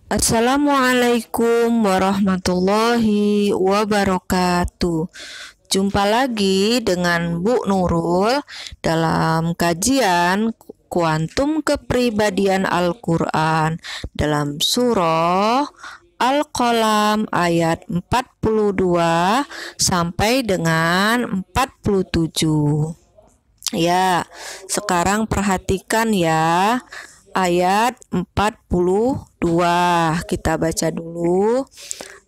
Assalamualaikum warahmatullahi wabarakatuh. Jumpa lagi dengan Bu Nurul dalam kajian Kuantum Kepribadian Al-Quran dalam surah Al-Qalam ayat 42 sampai dengan 47. Ya, sekarang perhatikan ya. Ayat 42 kita baca dulu.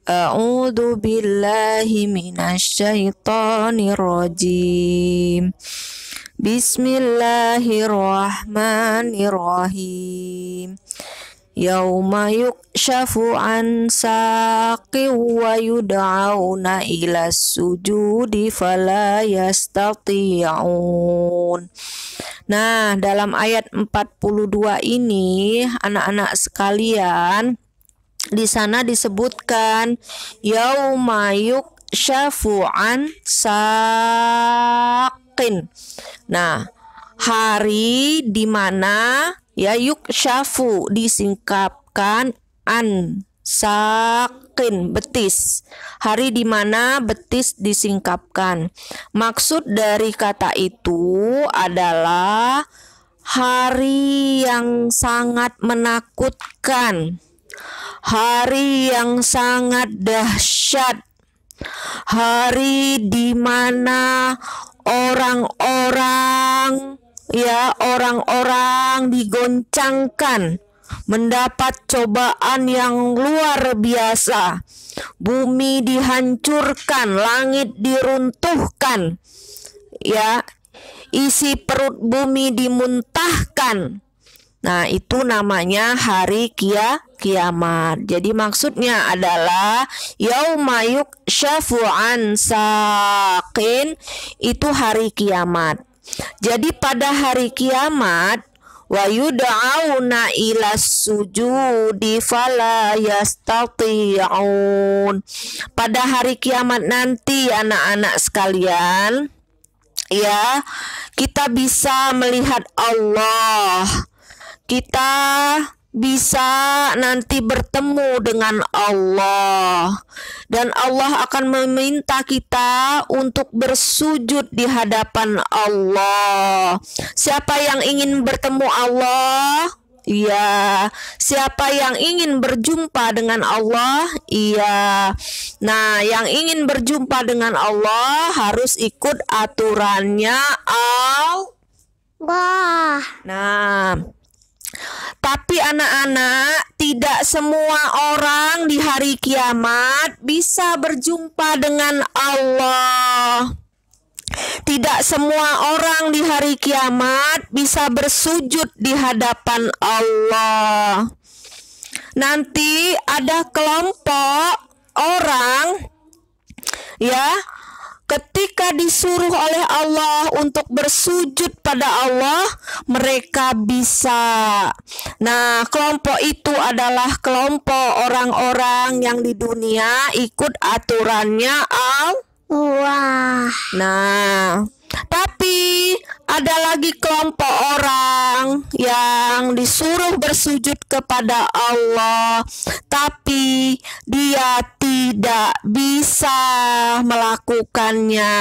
A'udzu billahi minasyaitonir rajim. Bismillahirrahmanirrahim. Yauma yukshafu an saqi wa yud'auna ila sujudi fala yastati'un. Nah, dalam ayat 42 ini anak-anak sekalian, di sana disebutkan yauma yukshafu an saqin. Nah, hari di mana ya yukshafu disingkapkan an sakin betis, hari di mana betis disingkapkan. Maksud dari kata itu adalah hari yang sangat menakutkan, hari yang sangat dahsyat, hari di mana orang-orang digoncangkan, mendapat cobaan yang luar biasa. Bumi dihancurkan, langit diruntuhkan, ya, isi perut bumi dimuntahkan. Nah, itu namanya hari kiamat. Jadi maksudnya adalah yauma yukshafu an saqin, itu hari kiamat. Jadi pada hari kiamat wa yud'auna ila sujudi fala yastati'un. Pada hari kiamat nanti anak-anak sekalian, ya, kita bisa melihat Allah. Kita bisa nanti bertemu dengan Allah, dan Allah akan meminta kita untuk bersujud di hadapan Allah. Siapa yang ingin bertemu Allah? Iya. Siapa yang ingin berjumpa dengan Allah? Iya. Nah, yang ingin berjumpa dengan Allah harus ikut aturannya Allah. Nah, tapi anak-anak, tidak semua orang di hari kiamat bisa berjumpa dengan Allah. Tidak semua orang di hari kiamat bisa bersujud di hadapan Allah. Nanti ada kelompok orang, ya, ketika disuruh oleh Allah untuk bersujud pada Allah, mereka bisa. Nah, kelompok itu adalah kelompok orang-orang yang di dunia ikut aturannya Allah. Nah, tapi ada lagi kelompok orang yang disuruh bersujud kepada Allah, tapi dia tidak bisa melakukannya.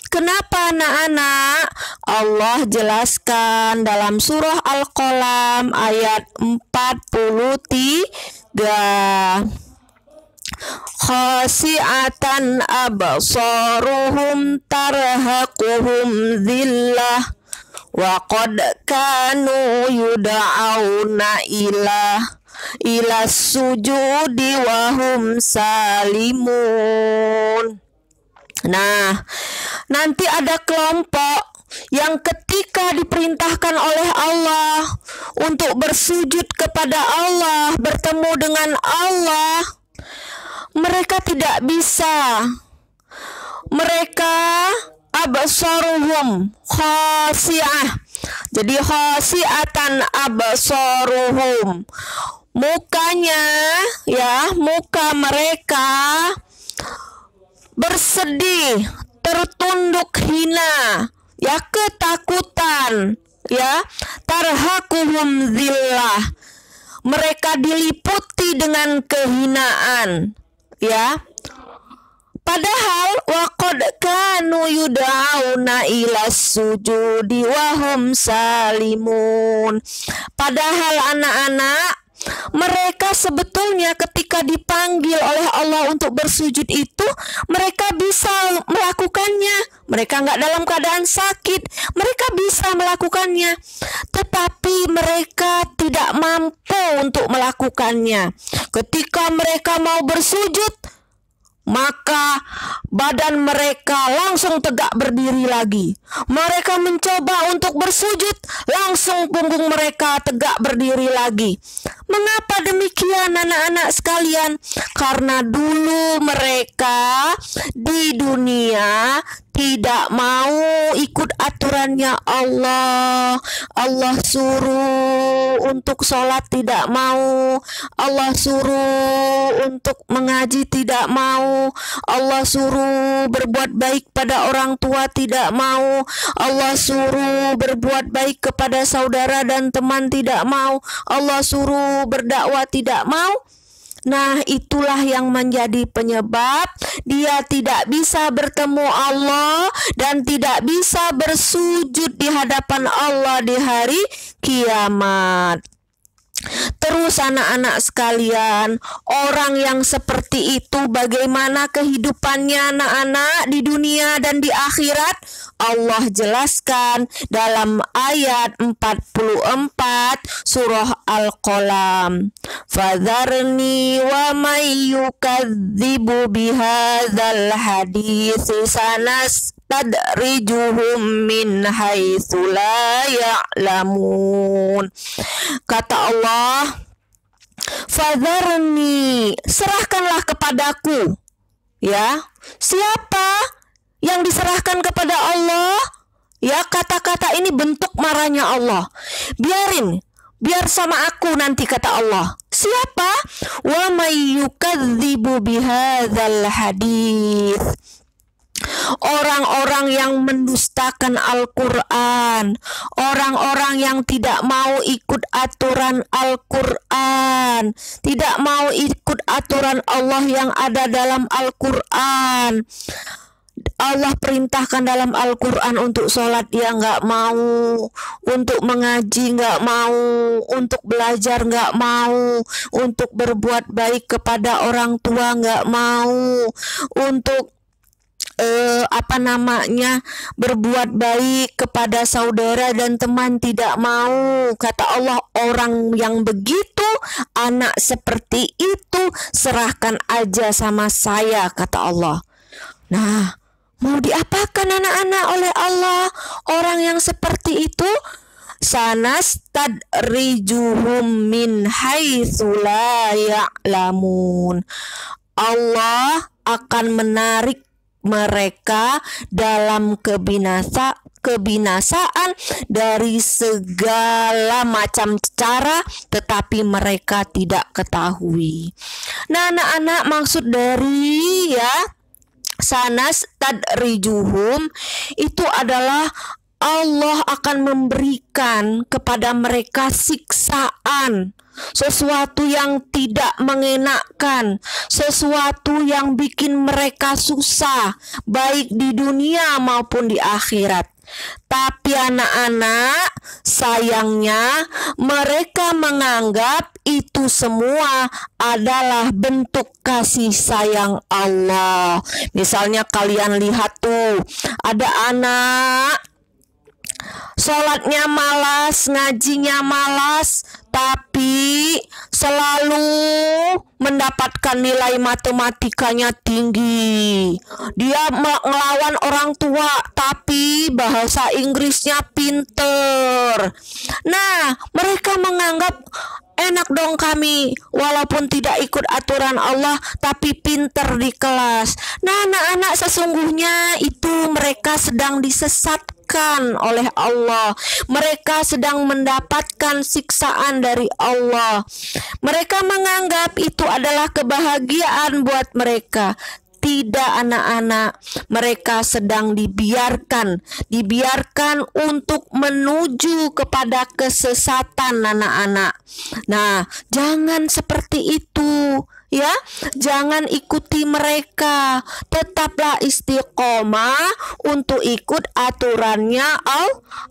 Kenapa anak-anak? Allah jelaskan dalam surah Al-Qalam ayat 43. Khasi'atan absaruhum tarhaquhum dhillah wa qad kanu yud'auna ila sujudi wa hum salimun. Nah, nanti ada kelompok yang ketika diperintahkan oleh Allah untuk bersujud kepada Allah, bertemu dengan Allah, mereka tidak bisa. Mereka absaruhum khasi'ah. Jadi khasi'atan absaruhum, mukanya, ya, muka mereka bersedih, tertunduk hina, ya, ketakutan, ya, tarhaquhum zillah, mereka diliputi dengan kehinaan, ya. Padahal waqad kanu yud'auna ila sujudi wa hum salimun. Padahal anak-anak, mereka sebetulnya ketika dipanggil oleh Allah untuk bersujud itu, mereka bisa melakukannya. Mereka nggak dalam keadaan sakit, mereka bisa melakukannya. Tetapi mereka tidak mampu untuk melakukannya. Ketika mereka mau bersujud, maka badan mereka langsung tegak berdiri lagi. Mereka mencoba untuk bersujud, langsung punggung mereka tegak berdiri lagi. Mengapa demikian anak-anak sekalian? Karena dulu mereka di dunia tidak mau ikut aturannya Allah. Allah suruh untuk sholat tidak mau. Allah suruh untuk mengaji tidak mau. Allah suruh berbuat baik pada orang tua tidak mau. Allah suruh berbuat baik kepada saudara dan teman tidak mau. Allah suruh berdakwah tidak mau. Nah, itulah yang menjadi penyebab dia tidak bisa bertemu Allah dan tidak bisa bersujud di hadapan Allah di hari kiamat. Terus anak-anak sekalian, orang yang seperti itu bagaimana kehidupannya anak-anak di dunia dan di akhirat? Allah jelaskan dalam ayat 44 surah Al-Qalam. Fadharni wa may yukadzibu bihadzal haditsi sanastadrijuhum min haitsu la ya'lamun. Kata Allah, fadharni, serahkanlah kepadaku. Ya, siapa yang diserahkan kepada Allah? Ya, kata-kata ini bentuk marahnya Allah. Biar sama aku nanti, kata Allah. Siapa? Wa may yukadzibu bihadzal hadits. Orang-orang yang mendustakan Al-Quran, orang-orang yang tidak mau ikut aturan Al-Quran, tidak mau ikut aturan Allah yang ada dalam Al-Quran. Allah perintahkan dalam Al-Quran untuk sholat, dia nggak mau, untuk mengaji nggak mau, untuk belajar nggak mau, untuk berbuat baik kepada orang tua nggak mau, untuk berbuat baik kepada saudara dan teman tidak mau. Kata Allah, orang yang begitu, anak seperti itu, serahkan aja sama saya, kata Allah. Nah, mau diapakan anak-anak oleh Allah orang yang seperti itu? Sanastadrijuhum min haitsu la ya'lamun. Allah akan menarik mereka dalam kebinasaan dari segala macam cara, tetapi mereka tidak ketahui. Nah, anak-anak, maksud dari sanastadrijuhum itu adalah Allah akan memberikan kepada mereka siksaan, sesuatu yang tidak mengenakkan, sesuatu yang bikin mereka susah, baik di dunia maupun di akhirat. Tapi anak-anak, sayangnya mereka menganggap itu semua adalah bentuk kasih sayang Allah. Misalnya kalian lihat tuh, ada anak sholatnya malas, ngajinya malas, tapi selalu mendapatkan nilai matematikanya tinggi. Dia ngelawan orang tua, tapi bahasa Inggrisnya pinter. Nah, mereka menganggap enak dong kami, walaupun tidak ikut aturan Allah, tapi pinter di kelas. Nah, anak-anak, sesungguhnya itu mereka sedang disesatkan oleh Allah. Mereka sedang mendapatkan siksaan dari Allah. Mereka menganggap itu adalah kebahagiaan buat mereka. Tidak anak-anak, mereka sedang dibiarkan untuk menuju kepada kesesatan anak-anak. Nah, jangan seperti itu ya, jangan ikuti mereka. Tetaplah istiqomah untuk ikut aturannya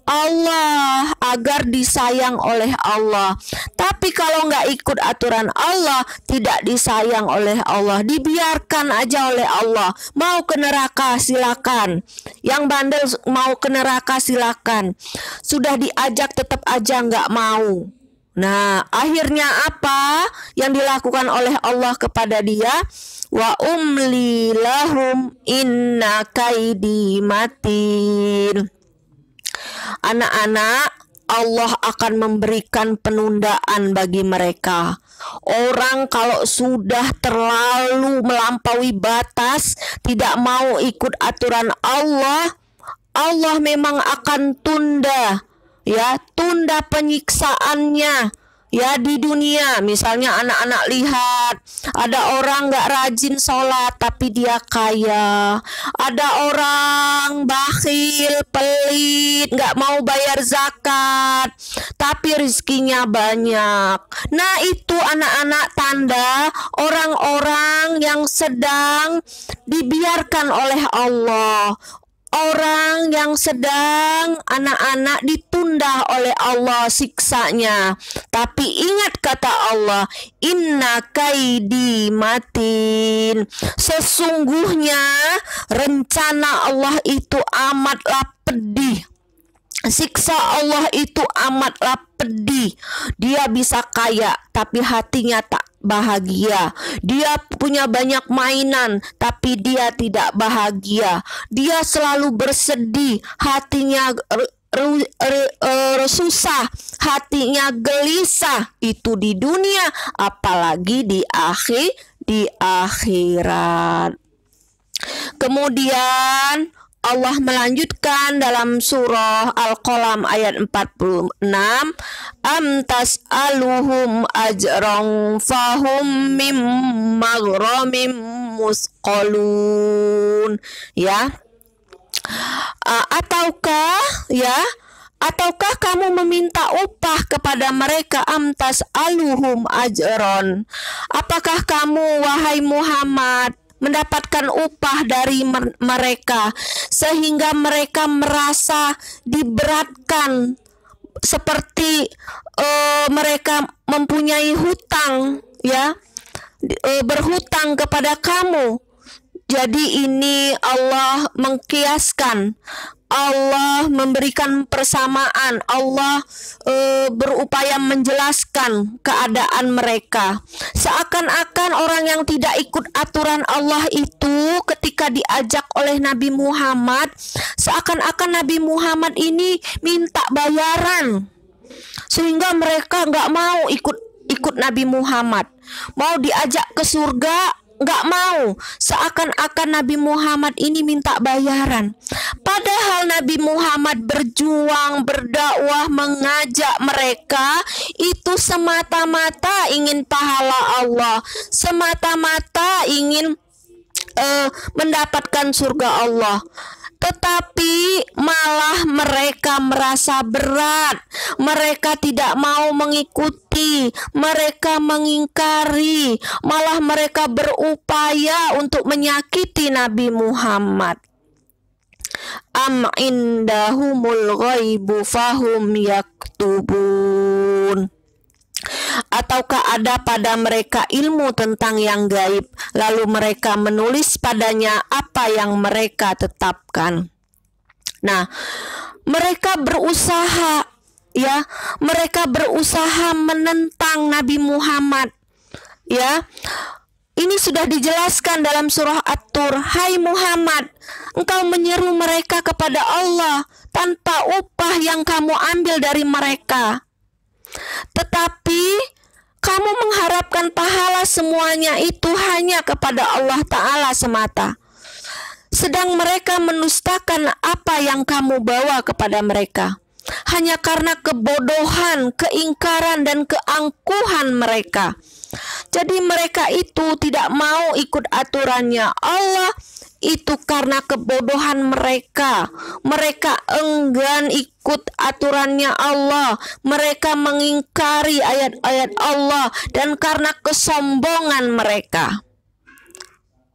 Allah agar disayang oleh Allah. Tapi kalau nggak ikut aturan Allah, tidak disayang oleh Allah, dibiarkan aja oleh Allah. Mau ke neraka silakan, yang bandel mau ke neraka silakan. Sudah diajak tetap aja nggak mau. Nah, akhirnya apa yang dilakukan oleh Allah kepada dia? Wa umli lahum inna kaidi matin. Anak-anak, Allah akan memberikan penundaan bagi mereka. Orang kalau sudah terlalu melampaui batas, tidak mau ikut aturan Allah, Allah memang akan tunda penyiksaannya ya di dunia. Misalnya anak-anak lihat ada orang gak rajin sholat tapi dia kaya, ada orang bakhil, pelit, gak mau bayar zakat tapi rezekinya banyak. Nah, itu anak-anak tanda orang-orang yang sedang dibiarkan oleh Allah, orang yang sedang anak-anak ditunda oleh Allah siksanya. Tapi ingat kata Allah, inna kaidi matin. Sesungguhnya rencana Allah itu amatlah pedih. Siksa Allah itu amatlah pedih. Dia bisa kaya tapi hatinya tak bahagia. Dia punya banyak mainan tapi dia tidak bahagia. Dia selalu bersedih, hatinya susah, hatinya gelisah. Itu di dunia, apalagi di akhirat. Kemudian Allah melanjutkan dalam surah Al-Qalam ayat 46, am tas'aluhum ajran fahum mim maghramim musqalun. Ya, ataukah kamu meminta upah kepada mereka? Am tas'aluhum ajran, apakah kamu wahai Muhammad mendapatkan upah dari mereka sehingga mereka merasa diberatkan, seperti mereka mempunyai hutang ya, berhutang kepada kamu. Jadi ini Allah mengkiaskan, Allah memberikan persamaan, Allah berupaya menjelaskan keadaan mereka. Seakan-akan orang yang tidak ikut aturan Allah itu ketika diajak oleh Nabi Muhammad, seakan-akan Nabi Muhammad ini minta bayaran, sehingga mereka nggak mau ikut Nabi Muhammad. Mau diajak ke surga nggak mau, seakan-akan Nabi Muhammad ini minta bayaran. Padahal Nabi Muhammad berjuang, berdakwah, mengajak mereka itu semata-mata ingin pahala Allah, semata-mata ingin mendapatkan surga Allah. Tetapi malah mereka merasa berat, mereka tidak mau mengikuti, mereka mengingkari, malah mereka berupaya untuk menyakiti Nabi Muhammad. Am indahumul ghaibu fahum yaktubun. Ataukah ada pada mereka ilmu tentang yang gaib, lalu mereka menulis padanya apa yang mereka tetapkan. Nah, mereka berusaha ya, mereka berusaha menentang Nabi Muhammad ya. Ini sudah dijelaskan dalam surah At-Tur. Hai Muhammad, engkau menyeru mereka kepada Allah tanpa upah yang kamu ambil dari mereka. Tetapi kamu mengharapkan pahala semuanya itu hanya kepada Allah Ta'ala semata. Sedang mereka menustakan apa yang kamu bawa kepada mereka. Hanya karena kebodohan, keingkaran, dan keangkuhan mereka. Jadi mereka itu tidak mau ikut aturannya Allah itu karena kebodohan mereka. Mereka enggan ikut aturannya Allah. Mereka mengingkari ayat-ayat Allah dan karena kesombongan mereka.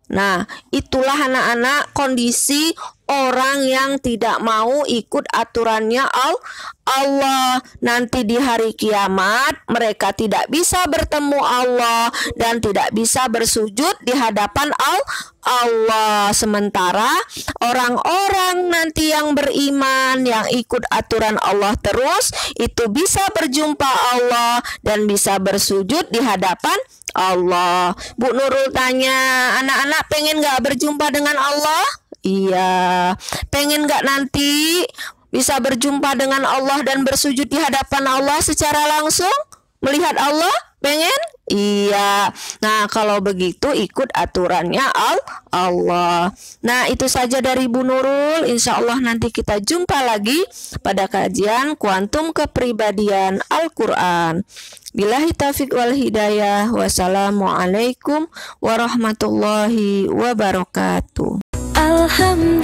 Nah, itulah anak-anak kondisi orang yang tidak mau ikut aturannya Allah. Nanti di hari kiamat mereka tidak bisa bertemu Allah dan tidak bisa bersujud di hadapan Allah. Sementara orang-orang nanti yang beriman, yang ikut aturan Allah terus, itu bisa berjumpa Allah dan bisa bersujud di hadapan Allah. Bu Nurul tanya, anak-anak pengen gak berjumpa dengan Allah? Iya. Pengen gak nanti bisa berjumpa dengan Allah dan bersujud di hadapan Allah secara langsung? Melihat Allah? Pengen? Iya. Nah, kalau begitu ikut aturannya Allah. Nah, itu saja dari Bu Nurul. Insya Allah nanti kita jumpa lagi pada kajian kuantum kepribadian Al-Quran. Billahi taufiq wal hidayah. Wassalamualaikum warahmatullahi wabarakatuh. Alhamdulillah.